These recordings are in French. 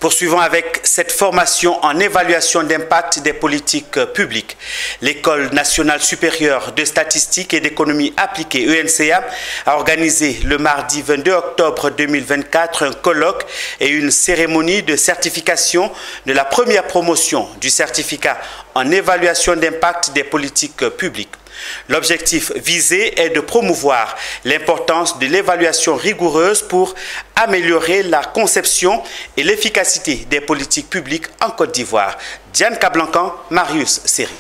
Poursuivons avec cette formation en évaluation d'impact des politiques publiques. L'École nationale supérieure de statistique et d'économie appliquée, ENCA, a organisé le mardi 22 octobre 2024 un colloque et une cérémonie de certification de la première promotion du certificat en évaluation d'impact des politiques publiques. L'objectif visé est de promouvoir l'importance de l'évaluation rigoureuse pour améliorer la conception et l'efficacité des politiques publiques en Côte d'Ivoire. Diane Cablancan, Marius Seri.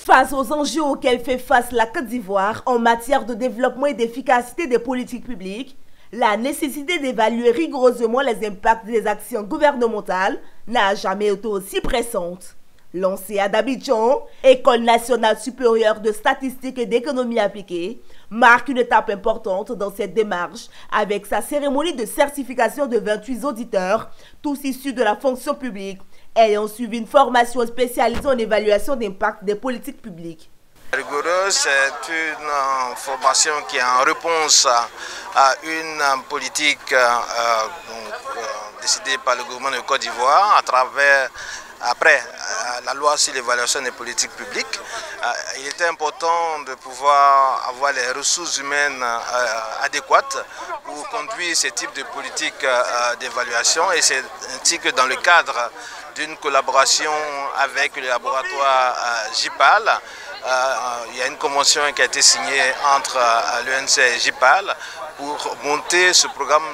Face aux enjeux auxquels fait face la Côte d'Ivoire en matière de développement et d'efficacité des politiques publiques, la nécessité d'évaluer rigoureusement les impacts des actions gouvernementales n'a jamais été aussi pressante. Lancée à d'Abidjan, École nationale supérieure de statistique et d'économie appliquée marque une étape importante dans cette démarche avec sa cérémonie de certification de 28 auditeurs, tous issus de la fonction publique, ayant suivi une formation spécialisée en évaluation d'impact des politiques publiques. Rigoureuse, c'est une formation qui est en réponse à une politique décidée par le gouvernement de Côte d'Ivoire après la loi sur l'évaluation des politiques publiques. Il était important de pouvoir avoir les ressources humaines adéquates pour conduire ce type de politique d'évaluation, et c'est ainsi que dans le cadre d'une collaboration avec le laboratoire JIPAL, il y a une convention qui a été signée entre l'ENC et JIPAL pour monter ce programme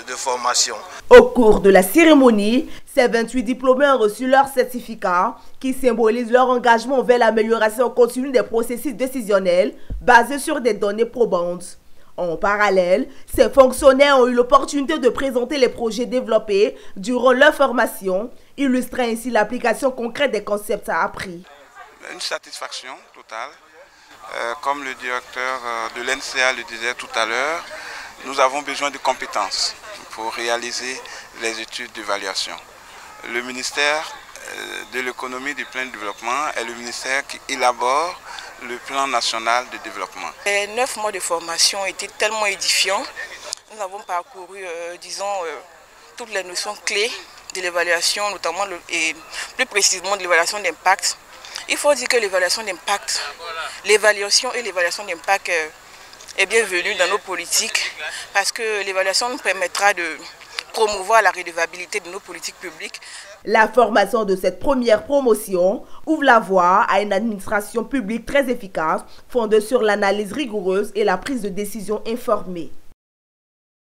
de formation. Au cours de la cérémonie, ces 28 diplômés ont reçu leur certificat qui symbolise leur engagement vers l'amélioration continue des processus décisionnels basés sur des données probantes. En parallèle, ces fonctionnaires ont eu l'opportunité de présenter les projets développés durant leur formation, illustrant ainsi l'application concrète des concepts appris. Une satisfaction totale. Comme le directeur de l'NCA le disait tout à l'heure, nous avons besoin de compétences pour réaliser les études d'évaluation. Le ministère de l'économie et du plein développement est le ministère qui élabore le plan national de développement. Les 9 mois de formation étaient tellement édifiants. Nous avons parcouru, toutes les notions clés de l'évaluation, notamment et plus précisément de l'évaluation d'impact. Il faut dire que l'évaluation d'impact, l'évaluation et l'évaluation d'impact est bienvenue dans nos politiques parce que l'évaluation nous permettra de promouvoir la redevabilité de nos politiques publiques. La formation de cette première promotion ouvre la voie à une administration publique très efficace, fondée sur l'analyse rigoureuse et la prise de décision informée.